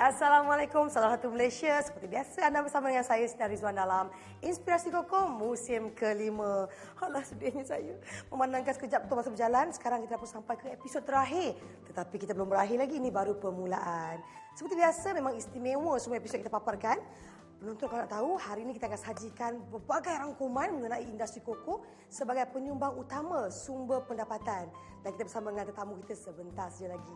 Assalamualaikum, salam satu Malaysia. Seperti biasa anda bersama dengan saya Siti Rizwan dalam Inspirasi Koko musim kelima. Alah sedihnya saya memandangkan sekejap betul masa berjalan. Sekarang kita pun sampai ke episod terakhir. Tetapi kita belum berakhir lagi, ini baru permulaan. Seperti biasa memang istimewa semua episod kita paparkan. Penonton kalau nak tahu, hari ini kita akan sajikan berbagai rangkuman mengenai industri koko sebagai penyumbang utama sumber pendapatan. Dan kita bersama dengan tetamu kita sebentar saja lagi.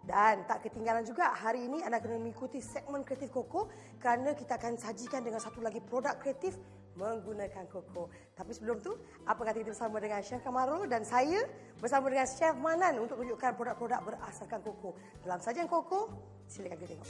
Dan tak ketinggalan juga, hari ini anda kena mengikuti segmen kreatif koko kerana kita akan sajikan dengan satu lagi produk kreatif menggunakan koko. Tapi sebelum tu, apa kata kita bersama dengan Chef Kamaru dan saya bersama dengan Chef Manan untuk tunjukkan produk-produk berasaskan koko. Dalam sajian koko, silakan kita tengok.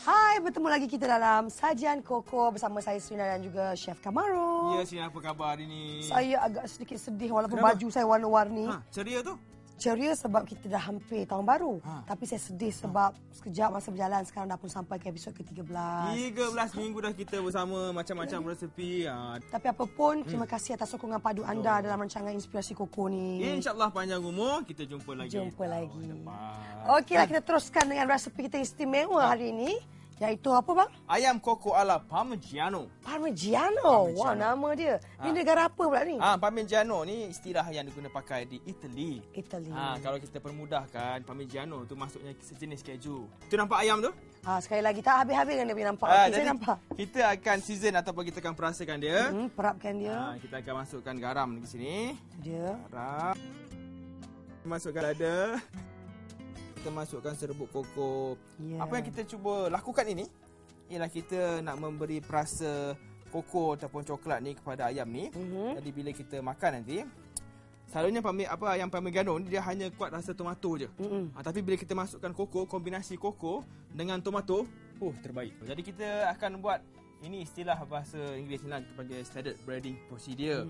Hai, bertemu lagi kita dalam sajian koko bersama saya Serina dan juga Chef Kamaru. Ya, Serina, apa khabar hari ni? Saya agak sedikit sedih walaupun Kenapa? baju saya warna-warni. Ceria tu? Ceria sebab kita dah hampir tahun baru. Tapi saya sedih sebab sekejap masa berjalan sekarang dah pun sampai ke episod ke-13. 13 minggu dah kita bersama macam-macam resepi. Tapi apapun, terima kasih atas sokongan padu anda dalam rancangan Inspirasi Koko ni. InsyaAllah panjang umur, kita jumpa lagi. Okeylah, kita teruskan dengan resepi kita istimewa hari ini. Iaitu apa bang? Ayam koko ala Parmigiano. Parmigiano. Wah, nama dia. Ini negara apa pula ni? Parmigiano ni istilah yang diguna pakai di Itali. Itali. Kalau kita permudahkan, Parmigiano tu maksudnya sejenis keju. Tu nampak ayam tu? Sekali lagi tak habis-habis kan dia punya nampak. Okey, saya nampak. Kita akan season ataupun kita akan perasakan dia. Perapkan dia. Kita akan masukkan garam di sini. Dia. Garam. Masukkan lada. Kita masukkan serbuk koko. Apa yang kita cuba lakukan ini ialah kita nak memberi perasa koko ataupun coklat ni kepada ayam ni. Jadi bila kita makan nanti, selalunya ayam Parmigiano ni dia hanya kuat rasa tomato je. Tapi bila kita masukkan koko, kombinasi koko dengan tomato, terbaik. Jadi kita akan buat ini istilah bahasa Inggeris ni lah, kita panggil standard breading procedure.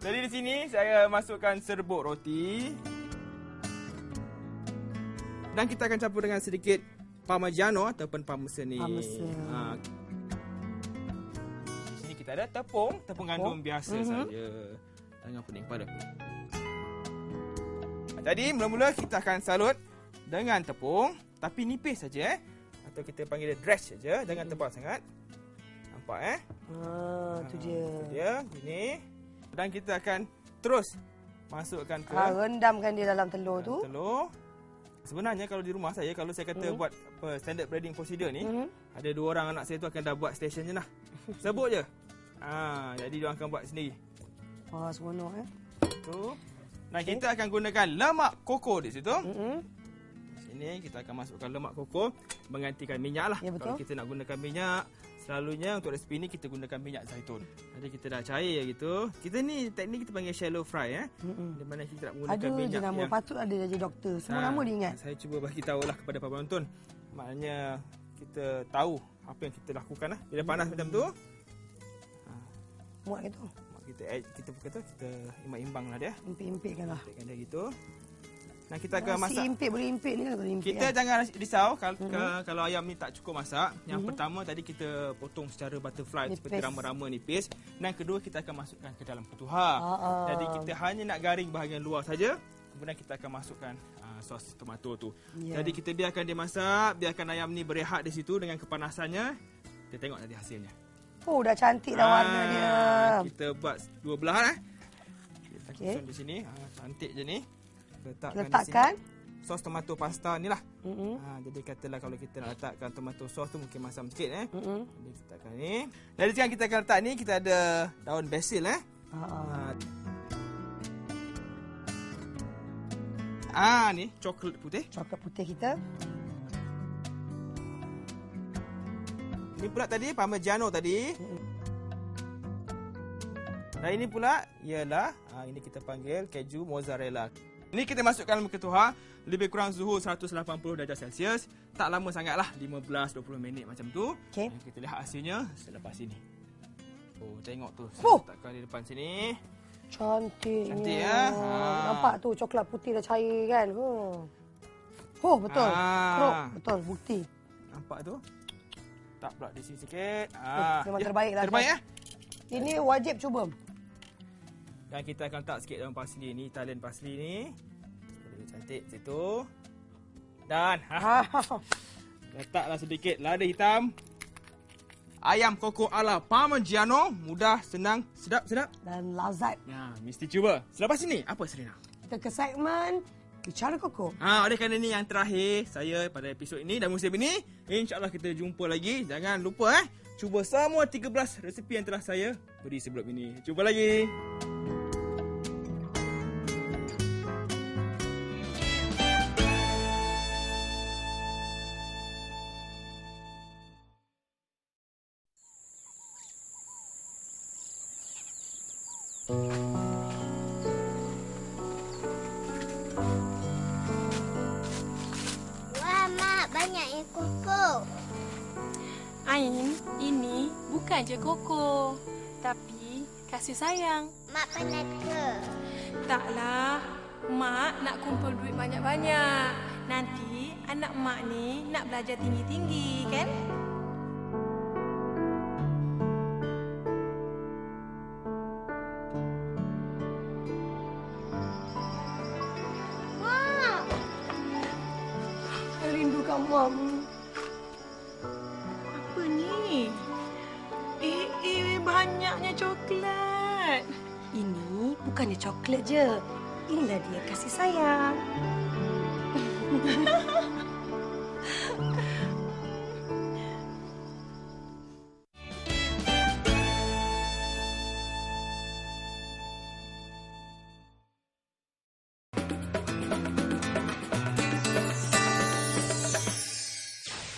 Jadi di sini saya masukkan serbuk roti. Dan kita akan campur dengan sedikit Parmigiano ataupun parmesan ni. Di sini kita ada tepung gandum biasa saja. Dengan pening pada. Jadi mula-mula kita akan salut dengan tepung, tapi nipis saja atau kita panggil dia dredge saja, jangan tebal sangat. Nampak Tu dia. Itu dia, ini. Dan kita akan terus masukkan ke rendamkan dia dalam telur tu. Telur. Sebenarnya kalau di rumah saya, kalau saya kata buat standard breading procedure ni, ada 2 orang anak saya tu akan dah buat station je lah. Sebut je. Jadi dia akan buat sendiri. Seronok Tu. Dan kita akan gunakan lemak koko di situ. Sini kita akan masukkan lemak koko menggantikan minyak lah. Ya, betul. Kalau kita nak gunakan minyak, selalunya untuk resipi ni kita gunakan minyak zaitun. Jadi kita dah cair gitu. Kita ni teknik kita panggil shallow fry di mana kita nak menggunakan minyak nama yang patut ada jadi doktor. Semua nama dia ingat. Saya cuba bagi tahulah kepada para penonton. Maknanya kita tahu apa yang kita lakukan lah. Bila panas macam tu, muat gitu. Kita kita imbang-imbang lah dia. Impit-impitkan lah. Impitkan dia gitu. Nah, kita akan masak. Impit boleh impit ni kan. Kita jangan risau kalau ayam ni tak cukup masak. Yang pertama tadi kita potong secara butterfly seperti rama-rama nipis. Dan kedua kita akan masukkan ke dalam ketuhar. Jadi kita hanya nak garing bahagian luar saja. Kemudian kita akan masukkan sos tomato tu. Jadi kita biarkan dia masak, biarkan ayam ni berehat di situ dengan kepanasannya. Kita tengok nanti hasilnya. Dah cantik dah warna dia. Kita buat 2 belah Kita susun di sini. Cantik je ni. Letakkan sos tomato pasta ni lah. Jadi katalah kalau kita nak letakkan tomato sos tu mungkin masam sikit Jadi kita letakkan ni. Jadi sekarang kita akan letak ni, kita ada daun basil ni coklat putih. Coklat putih kita. Ni pula tadi Parmigiano tadi. Dan ini pula ialah ini kita panggil keju mozzarella. Ini kita masukkan dalam ketuhar, lebih kurang suhu 180 darjah Celsius. Tak lama sangatlah, 15-20 minit macam tu. Kita lihat hasilnya selepas ini. Tengok tu. Saya letakkan di depan sini. Cantiknya. Cantik ya. Nampak tu coklat putih dah cair kan. Betul. Keruk. Betul, bukti. Nampak tu? Tak pula di sini sikit. Memang terbaik lah. Terbaik Ini wajib cuba. Dan kita akan letak sikit daun parsley ni, Italian parsley ni. Cantik situ. Dan letaklah sedikit lada hitam. Ayam koko ala Parmigiano, mudah, senang, sedap. Dan lazat. Ya, mesti cuba. Selepas ini, apa Serena? Kita ke segmen Bicara Koko. Oleh kerana ni yang terakhir saya pada episod ini dan musim ini, insya-Allah kita jumpa lagi. Jangan lupa cuba semua 13 resepi yang telah saya beri sebelum ini. Cuba lagi. Wah, Mak, banyaknya koko. Ain, ini bukan je koko, tapi kasih sayang. Mak penat ke? Taklah, Mak nak kumpul duit banyak-banyak. Nanti anak Mak ni nak belajar tinggi-tinggi, kan? Mak, Rindukan Mami. Apa ni? Banyaknya coklat. Ini bukannya coklat je. Inilah dia kasih sayang.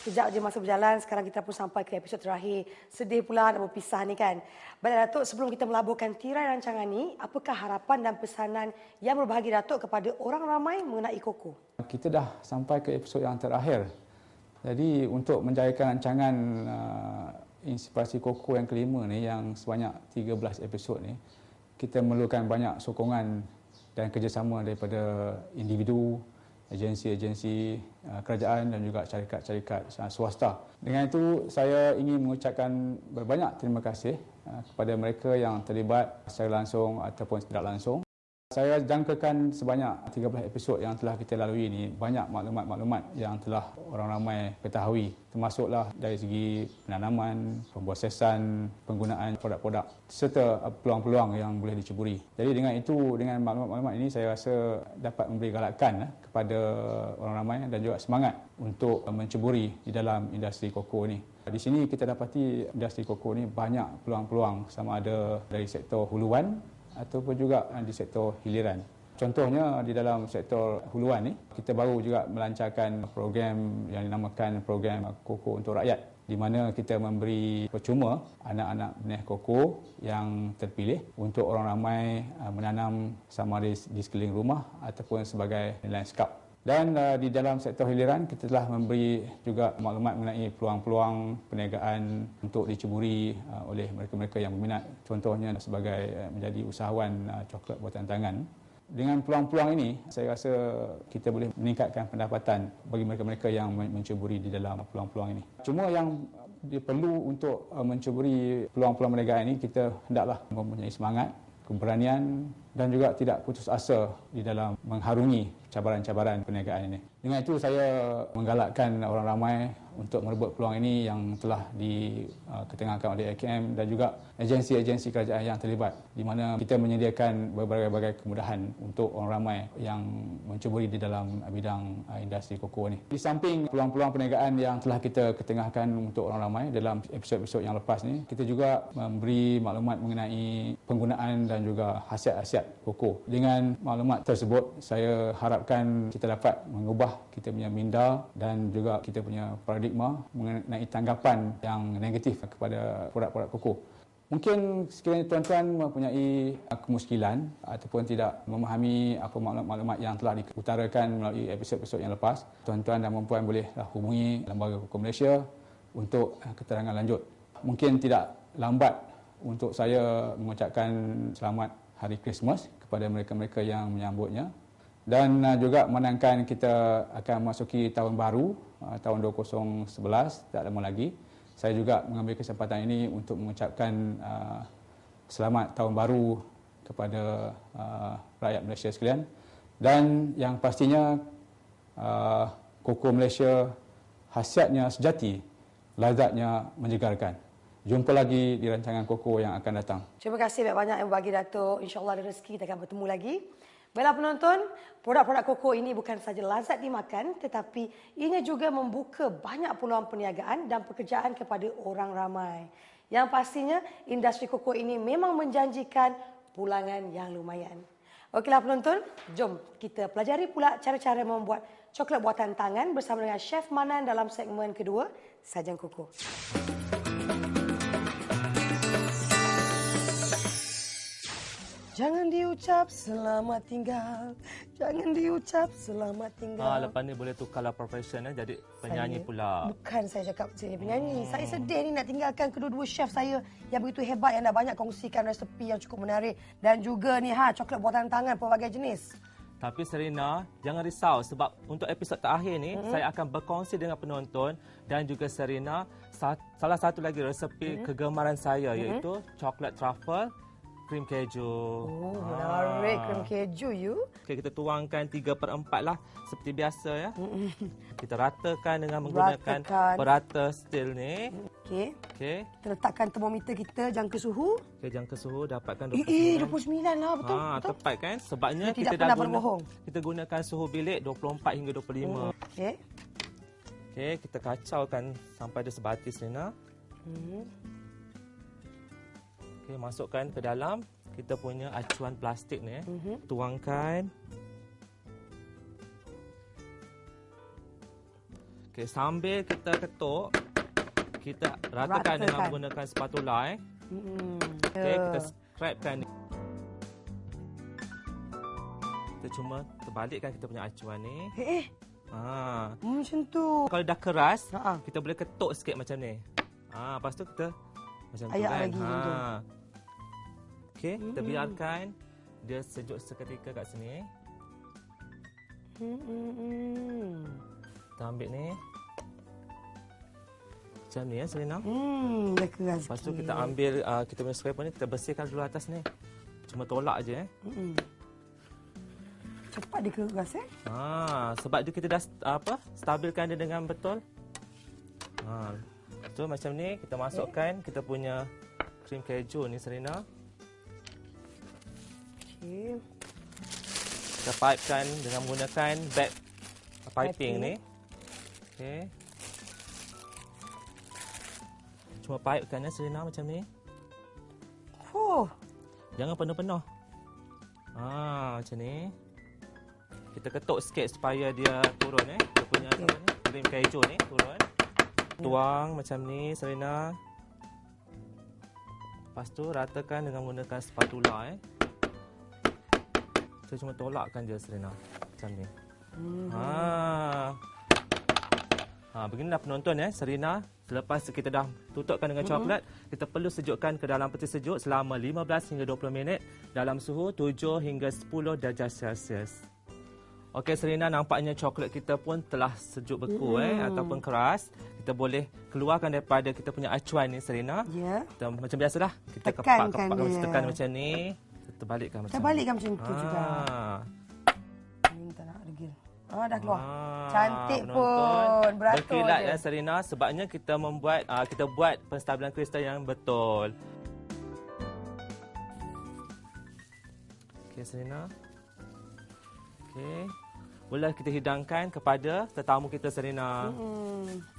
Sekejap je masa berjalan, sekarang kita pun sampai ke episod terakhir. Sedih pula nak berpisah ni kan. Baik Datuk, sebelum kita melaburkan tirai rancangan ni, apakah harapan dan pesanan yang berbahagia Datuk kepada orang ramai mengenai Koko? Kita dah sampai ke episod yang terakhir. Jadi untuk menjayakan rancangan Inspirasi Koko yang kelima ni, yang sebanyak 13 episod ni, kita memerlukan banyak sokongan dan kerjasama daripada individu, agensi-agensi kerajaan dan juga syarikat-syarikat swasta. Dengan itu, saya ingin mengucapkan berbanyak terima kasih kepada mereka yang terlibat secara langsung ataupun tidak langsung. Saya jangkakan sebanyak 13 episod yang telah kita lalui ini, banyak maklumat-maklumat yang telah orang ramai ketahui, termasuklah dari segi penanaman, pemprosesan, penggunaan produk-produk serta peluang-peluang yang boleh diceburi. Jadi dengan itu, dengan maklumat-maklumat ini, saya rasa dapat memberi galakan kepada orang ramai dan juga semangat untuk menceburi di dalam industri koko ini. Di sini kita dapati industri koko ini banyak peluang-peluang, sama ada dari sektor huluan ataupun juga di sektor hiliran. Contohnya di dalam sektor huluan ni, kita baru juga melancarkan program yang dinamakan program Koko untuk Rakyat, di mana kita memberi percuma anak-anak benih koko yang terpilih untuk orang ramai menanam sama ada di sekeliling rumah ataupun sebagai nelayan scout. Dan di dalam sektor hiliran, kita telah memberi juga maklumat mengenai peluang-peluang perniagaan untuk diceburi oleh mereka-mereka yang berminat. Contohnya sebagai menjadi usahawan coklat buatan tangan. Dengan peluang-peluang ini, saya rasa kita boleh meningkatkan pendapatan bagi mereka-mereka yang menceburi di dalam peluang-peluang ini. Cuma yang perlu untuk menceburi peluang-peluang perniagaan ini, kita hendaklah mempunyai semangat, keberanian dan juga tidak putus asa di dalam mengharungi cabaran-cabaran perniagaan ini. Dengan itu, saya menggalakkan orang ramai untuk merebut peluang ini yang telah diketengahkan oleh AKM dan juga agensi-agensi kerajaan yang terlibat, di mana kita menyediakan berbagai-bagai kemudahan untuk orang ramai yang menceburi di dalam bidang industri koko ini. Di samping peluang-peluang perniagaan yang telah kita ketengahkan untuk orang ramai dalam episod-episod yang lepas ni, kita juga memberi maklumat mengenai penggunaan dan juga khasiat-khasiat koko. Dengan maklumat tersebut, saya harapkan kita dapat mengubah kita punya minda dan juga kita punya paradigma mengenai tanggapan yang negatif kepada produk-produk koko. Mungkin sekiranya tuan-tuan mempunyai kemuskilan ataupun tidak memahami apa maklumat-maklumat yang telah diutarakan melalui episod-episod yang lepas, tuan-tuan dan puan-puan bolehlah hubungi Lembaga Koko Malaysia untuk keterangan lanjut. Mungkin tidak lambat untuk saya mengucapkan selamat Hari Krismas kepada mereka-mereka yang menyambutnya. Dan juga menandakan kita akan memasuki tahun baru, tahun 2011, tak lama lagi. Saya juga mengambil kesempatan ini untuk mengucapkan selamat tahun baru kepada rakyat Malaysia sekalian. Dan yang pastinya koko Malaysia khasiatnya sejati, lazatnya menyegarkan. Jumpa lagi di rancangan koko yang akan datang. Terima kasih banyak yang berbagi, Datuk. InsyaAllah ada rezeki kita akan bertemu lagi. Baiklah penonton, produk-produk koko ini bukan sahaja lazat dimakan, tetapi ianya juga membuka banyak peluang perniagaan dan pekerjaan kepada orang ramai. Yang pastinya, industri koko ini memang menjanjikan pulangan yang lumayan. Okeylah penonton, jom kita pelajari pula cara-cara membuat coklat buatan tangan bersama dengan Chef Manan dalam segmen kedua, Sajian Koko. Jangan diucap selamat tinggal. Jangan diucap selamat tinggal. Lepas ni boleh tukarlah profession jadi penyanyi pula. Bukan saya cakap jadi penyanyi. Saya sedih ni nak tinggalkan kedua-dua chef saya yang begitu hebat, yang dah banyak kongsikan resepi yang cukup menarik dan juga ni coklat buatan tangan pelbagai jenis. Tapi Serena, jangan risau sebab untuk episod terakhir ni saya akan berkongsi dengan penonton dan juga Serena salah satu lagi resepi kegemaran saya iaitu coklat truffle krim keju. Oh, menarik krim keju you. Okey, kita tuangkan 3/4 lah seperti biasa ya. Kita ratakan dengan menggunakan perata steel ni. Okey. Okey. Kita letakkan termometer kita, jangka suhu. Okey, jangka suhu dapatkan 29. 29 lah, betul. Betul. Tepat kan? Sebabnya Dia kita tidak dah pernah berbohong. kita gunakan suhu bilik 24 hingga 25. Okey. Okey, kita kacaukan sampai dia sebati Serena. Okey, masukkan ke dalam kita punya acuan plastik ni. Tuangkan. Okey, sambil kita ketuk, kita ratakan dengan menggunakan spatula. Okey, kita scrapkan ni. Kita cuma terbalikkan kita punya acuan ni. Macam tu. Kalau dah keras, kita boleh ketuk sikit macam ni. Lepas tu kita macam tu kan. Lagi macam tu. Okey, kita biarkan dia sejuk seketika kat sini. Kita ambil ni. Macam ni ya, Serena. Dah keras. Lepas tu kita ambil kita punya scraper ni, kita bersihkan dulu atas ni. Cuma tolak je Cepat dia keras sebab dia kita dah stabilkan dia dengan betul. So macam ni kita masukkan kita punya krim keju ni Serena. Okey. Kita pipekan dengan menggunakan bag piping ni. Okey. Cuma pipekan Serena macam ni. Jangan penuh-penuh. Macam ni. Kita ketuk sikit supaya dia turun Dia punya krim keju ni turun. Tuang macam ni Serena. Lepas tu ratakan dengan menggunakan spatula Kita cuma tolakkan je Serena. Macam ni. Beginilah penonton Serena. Selepas kita dah tutupkan dengan coklat, kita perlu sejukkan ke dalam peti sejuk selama 15 hingga 20 minit dalam suhu 7 hingga 10 darjah Celsius. Okey Serena, nampaknya coklat kita pun telah sejuk beku ataupun keras. Kita boleh keluarkan daripada kita punya acuan ni Serena. Ya. Kita macam biasalah, kita kepak-kepak tekan macam ni. Kita balikkan macam ni. Kita balikkan macam tu juga. Minta nak degil. Dah keluar. Cantik pun. Beratur berkilat je. Serena sebabnya kita membuat kita buat penstabilan kristal yang betul. Okey Serena. Okey. Boleh kita hidangkan kepada tetamu kita Serena.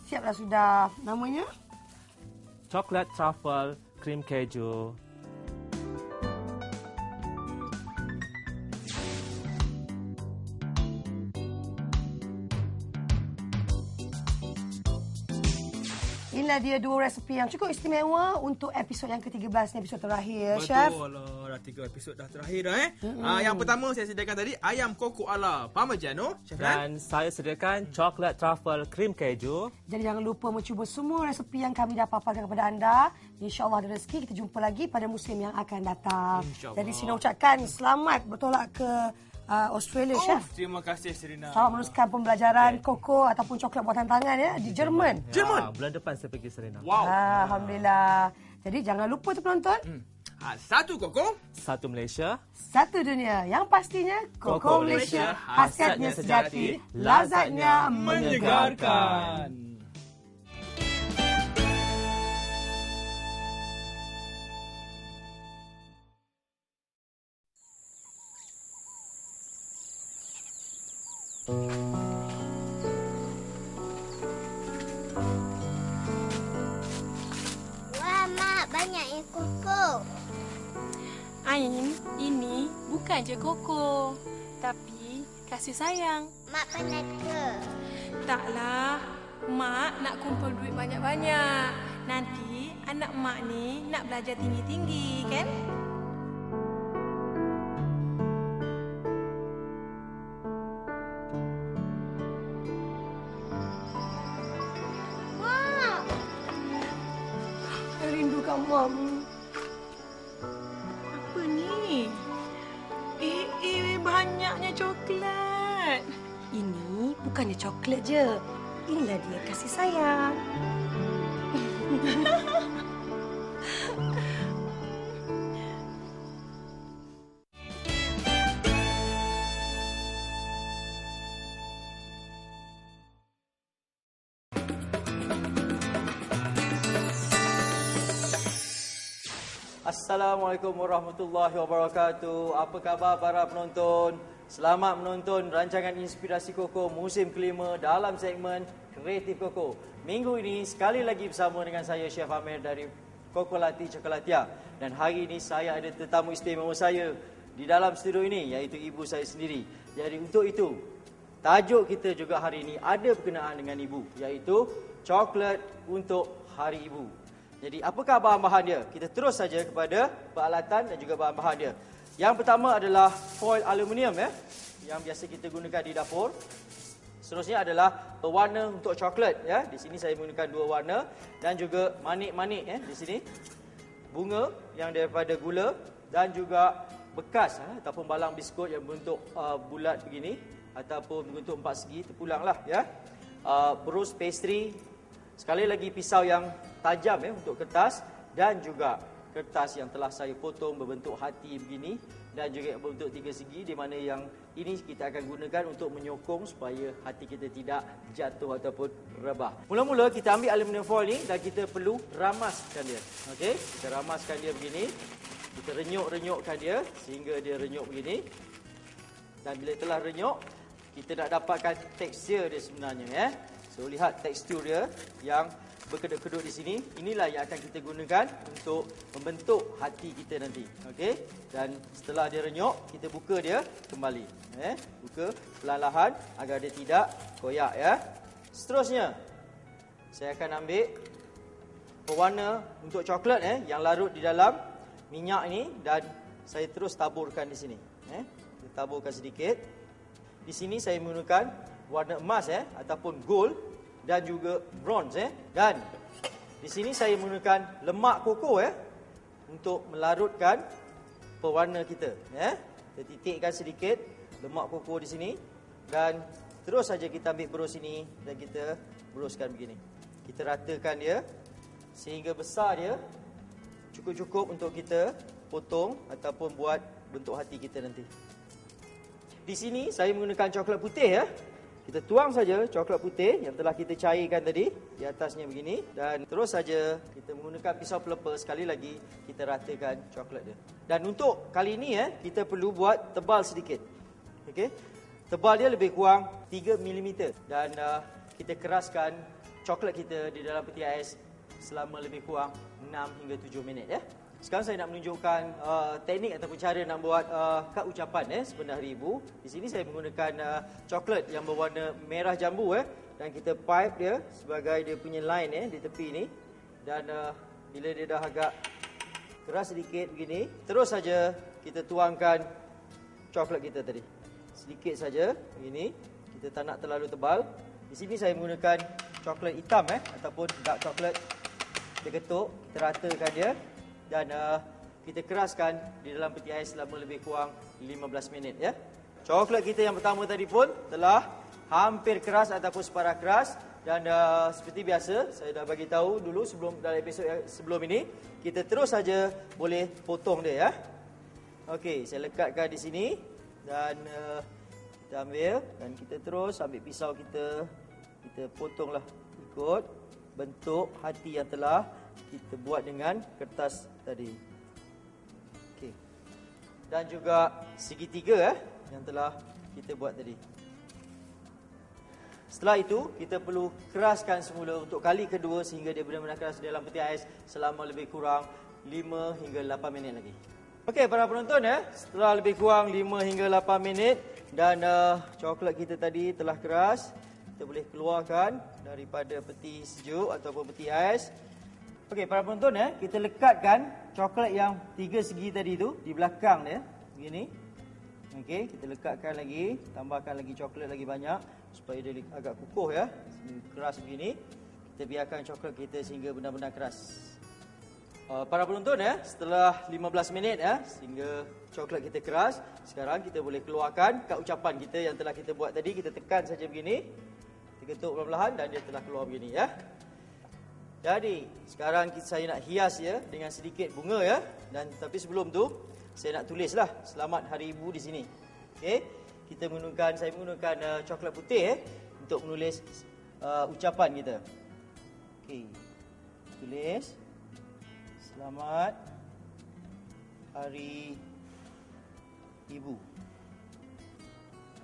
Siaplah sudah. Namanya? Coklat truffle krim keju. Inilah dia dua resepi yang cukup istimewa untuk episod yang ke-13 ni, episod terakhir, Chef. Betul lah, dah 3 episod dah terakhir dah Yang pertama saya sediakan tadi ayam koko ala Parmigiano, Chef Dan saya sediakan coklat truffle krim keju. Jadi jangan lupa mencuba semua resepi yang kami dah paparkan kepada anda. InsyaAllah ada rezeki, kita jumpa lagi pada musim yang akan datang. Jadi sini ucapkan selamat bertolak ke Australia, Chef. Terima kasih Serena. Selamat meneruskan pembelajaran koko ataupun coklat buatan tangan di Jerman. Bulan depan saya pergi Serena. Wow. Alhamdulillah. Jadi jangan lupa tu penonton. Satu Koko, Satu Malaysia. Satu dunia. Yang pastinya Koko Malaysia. Khasiatnya sejati. Lazatnya menyegarkan. Wah, Mak, banyak koko. Ain, ini bukan je koko, tapi kasih sayang. Mak penat ke? Taklah, Mak nak kumpul duit banyak-banyak. Nanti anak Mak ni nak belajar tinggi-tinggi, kan? Mak, Rindukan Mami. Apa ni? Banyaknya coklat. Ini bukannya coklat je. Inilah dia kasih sayang. Assalamualaikum warahmatullahi wabarakatuh. Apa khabar para penonton? Selamat menonton rancangan Inspirasi Koko musim kelima dalam segmen Kreatif Koko. Minggu ini sekali lagi bersama dengan saya Chef Amir dari Kokolati Cokolatia. Dan hari ini saya ada tetamu istimewa saya di dalam studio ini, iaitu ibu saya sendiri. Jadi untuk itu, tajuk kita juga hari ini ada berkenaan dengan ibu, iaitu coklat untuk Hari Ibu. Jadi apakah bahan-bahan dia? Kita terus saja kepada peralatan dan juga bahan-bahan dia. Yang pertama adalah foil aluminium yang biasa kita gunakan di dapur. Seterusnya adalah pewarna untuk coklat Di sini saya menggunakan 2 warna dan juga manik-manik di sini. Bunga yang daripada gula dan juga bekas ataupun balang biskut yang berbentuk bulat begini ataupun berbentuk 4 segi terpulanglah berus pastry. Sekali lagi pisau yang tajam untuk kertas dan juga kertas yang telah saya potong berbentuk hati begini dan juga berbentuk 3 segi, di mana yang ini kita akan gunakan untuk menyokong supaya hati kita tidak jatuh ataupun rebah. Mula-mula kita ambil aluminium foil ni dan kita perlu ramaskan dia. Okey, kita ramaskan dia begini. Kita renyuk-renyukkan dia sehingga dia renyuk begini. Dan bila telah renyuk, kita nak dapatkan tekstur dia sebenarnya So lihat tekstur dia yang berkedut-kedut di sini. Inilah yang akan kita gunakan untuk membentuk hati kita nanti. Okey? Dan setelah dia renyuk, kita buka dia kembali. Buka perlahan-lahan agar dia tidak koyak Seterusnya, saya akan ambil pewarna untuk coklat yang larut di dalam minyak ini dan saya terus taburkan di sini. Kita taburkan sedikit. Di sini saya menggunakan warna emas ataupun gold dan juga bronze dan di sini saya menggunakan lemak koko untuk melarutkan pewarna kita Kita titikkan sedikit lemak koko di sini dan terus saja kita ambil berus ini dan kita beruskan begini. Kita ratakan dia sehingga besar dia cukup-cukup untuk kita potong ataupun buat bentuk hati kita nanti. Di sini saya menggunakan coklat putih Kita tuang saja coklat putih yang telah kita cairkan tadi di atasnya begini dan terus saja kita menggunakan pisau pelipper sekali lagi kita ratakan coklat dia. Dan untuk kali ini kita perlu buat tebal sedikit. Okey. Tebal dia lebih kurang 3 mm dan kita keraskan coklat kita di dalam peti ais selama lebih kurang 6 hingga 7 minit Sekarang saya nak menunjukkan teknik ataupun cara nak buat kad ucapan sebenar Hari Ibu. Di sini saya menggunakan coklat yang berwarna merah jambu dan kita pipe dia sebagai dia punya line di tepi ni. Dan bila dia dah agak keras sedikit begini, terus saja kita tuangkan coklat kita tadi. Sedikit saja begini. Kita tak nak terlalu tebal. Di sini saya menggunakan coklat hitam ataupun dark coklat. Kita ketuk, kita ratakan dia. Dan kita keraskan di dalam peti ais selama lebih kurang 15 minit Coklat kita yang pertama tadi pun telah hampir keras ataupun separuh keras Dan seperti biasa, saya dah bagi tahu dulu dalam episod sebelum ini, kita terus saja boleh potong dia ya. Okey, saya lekatkan di sini dan kita ambil dan kita terus ambil pisau kita potonglah ikut bentuk hati yang telah kita buat dengan kertas tadi. Okey. Dan juga segitiga yang telah kita buat tadi. Setelah itu, kita perlu keraskan semula untuk kali kedua sehingga dia benar-benar keras di dalam peti ais selama lebih kurang 5 hingga 8 minit lagi. Okey, para penonton setelah lebih kurang 5 hingga 8 minit dan coklat kita tadi telah keras, kita boleh keluarkan daripada peti sejuk ataupun peti ais. Okey, para penonton kita lekatkan coklat yang 3 segi tadi tu di belakang dia, begini. Okey, kita lekatkan lagi, tambahkan lagi coklat lagi banyak supaya dia agak kukuh ya. Keras begini. Kita biarkan coklat kita sehingga benar-benar keras. Para penonton setelah 15 minit sehingga coklat kita keras, sekarang kita boleh keluarkan kad ucapan kita yang telah kita buat tadi. Kita tekan saja begini. Kita ketuk perlahan dan dia telah keluar begini ya. Jadi, sekarang saya nak hias dengan sedikit bunga ya. Dan tapi sebelum tu saya nak tulislah Selamat Hari Ibu di sini. Okey. Saya menggunakan coklat putih untuk menulis ucapan kita. Okey. Tulis Selamat Hari Ibu.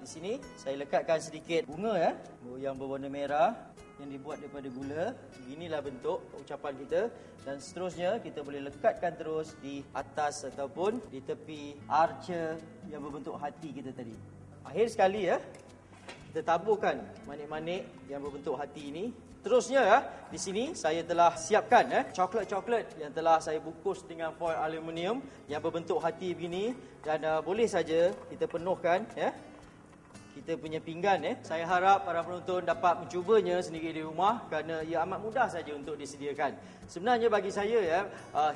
Di sini saya lekatkan sedikit bunga yang berwarna merah yang dibuat daripada gula. Beginilah bentuk ucapan kita dan seterusnya kita boleh lekatkan terus di atas ataupun di tepi arca yang berbentuk hati kita tadi. Akhir sekali kita taburkan manik-manik yang berbentuk hati ini. Terusnya di sini saya telah siapkan coklat-coklat yang telah saya bungkus dengan foil aluminium yang berbentuk hati begini dan boleh saja kita penuhkan kita punya pinggan. Saya harap para penonton dapat mencubanya sendiri di rumah kerana ia amat mudah saja untuk disediakan. Sebenarnya bagi saya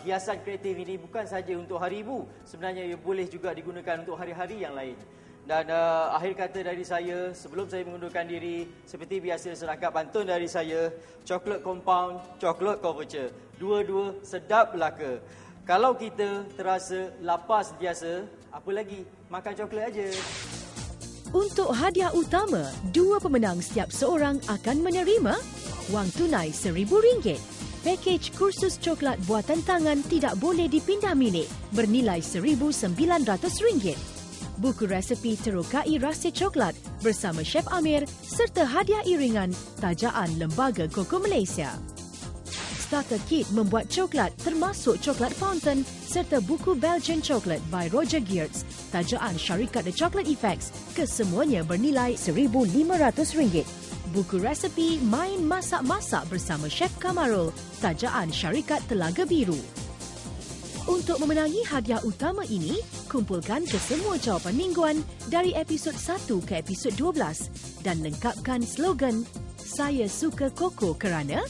hiasan kreatif ini bukan saja untuk Hari Ibu. Sebenarnya ia boleh juga digunakan untuk hari-hari yang lain. Dan akhir kata dari saya, sebelum saya mengundurkan diri, seperti biasa serangkap pantun dari saya, coklat compound, coklat Couverture. Dua-dua sedap belaka. Kalau kita terasa lapar sentiasa, apa lagi? Makan coklat aja. Untuk hadiah utama, 2 pemenang setiap seorang akan menerima wang tunai RM1,000. Pakej kursus coklat buatan tangan tidak boleh dipindah milik bernilai RM1,900. Buku resepi terokai rasa coklat bersama Chef Amir serta hadiah iringan tajaan Lembaga Koko Malaysia. Starter kit membuat coklat termasuk coklat fountain serta buku Belgian Chocolate by Roger Geertz, tajaan syarikat The Chocolate Effects, kesemuanya bernilai RM1,500. Buku resepi Main Masak-Masak bersama Chef Kamarul, tajaan syarikat Telaga Biru. Untuk memenangi hadiah utama ini, kumpulkan kesemua jawapan mingguan dari episod 1 ke episod 12 dan lengkapkan slogan Saya Suka Koko kerana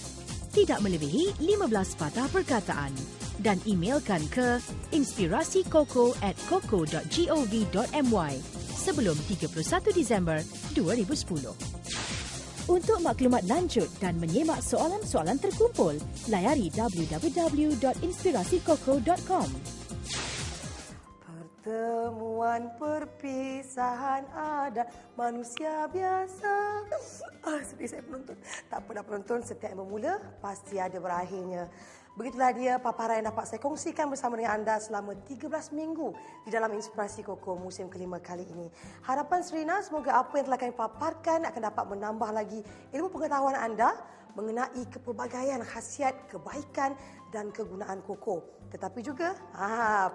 tidak melebihi 15 patah perkataan dan emailkan ke inspirasikoko@koko.gov.my sebelum 31 Disember 2010. Untuk maklumat lanjut dan menyemak soalan-soalan terkumpul, layari www.inspirasikoko.com. Pertemuan perpisahan ada manusia biasa. Sedih saya penonton. Tak apa dah penonton, setiap yang bermula pasti ada berakhirnya. Begitulah dia paparan yang dapat saya kongsikan bersama dengan anda selama 13 minggu di dalam Inspirasi Koko musim kelima kali ini. Harapan Serina semoga apa yang telah kami paparkan akan dapat menambah lagi ilmu pengetahuan anda mengenai kepelbagaian khasiat, kebaikan dan kegunaan koko. Tetapi juga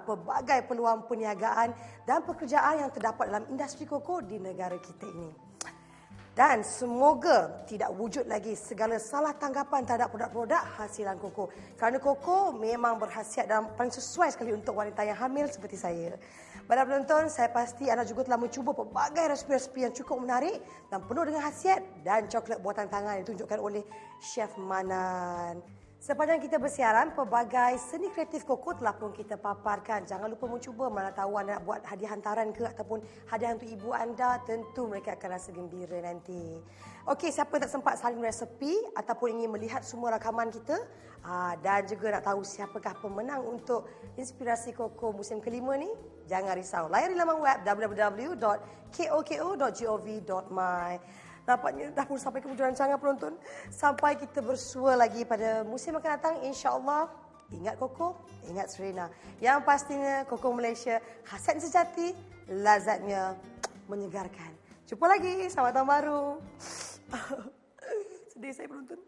pelbagai peluang perniagaan dan pekerjaan yang terdapat dalam industri koko di negara kita ini. Dan semoga tidak wujud lagi segala salah tanggapan terhadap produk-produk hasilan koko. Kerana koko memang berkhasiat dan paling sesuai sekali untuk wanita yang hamil seperti saya. Para penonton, saya pasti anda juga telah mencuba pelbagai resipi-resipi yang cukup menarik dan penuh dengan khasiat dan coklat buatan tangan yang ditunjukkan oleh Chef Manan. Sepanjang kita bersiaran, pelbagai seni kreatif Koko telah pun kita paparkan. Jangan lupa mencuba, mana tahu anda nak buat hadiah hantaran ke ataupun hadiah untuk ibu anda, tentu mereka akan rasa gembira nanti. Okey, siapa tak sempat salin resepi ataupun ingin melihat semua rakaman kita dan juga nak tahu siapakah pemenang untuk Inspirasi Koko musim kelima ni, jangan risau. Layari laman web www.koko.gov.my. Nampaknya dah pun sampai ke hujung rancangan penonton. Sampai kita bersua lagi pada musim akan datang, insya-Allah. Ingat Koko, ingat Serena. Yang pastinya Koko Malaysia, khasiat sejati, lazatnya menyegarkan. Jumpa lagi, selamat tahun baru. Sedih saya penonton.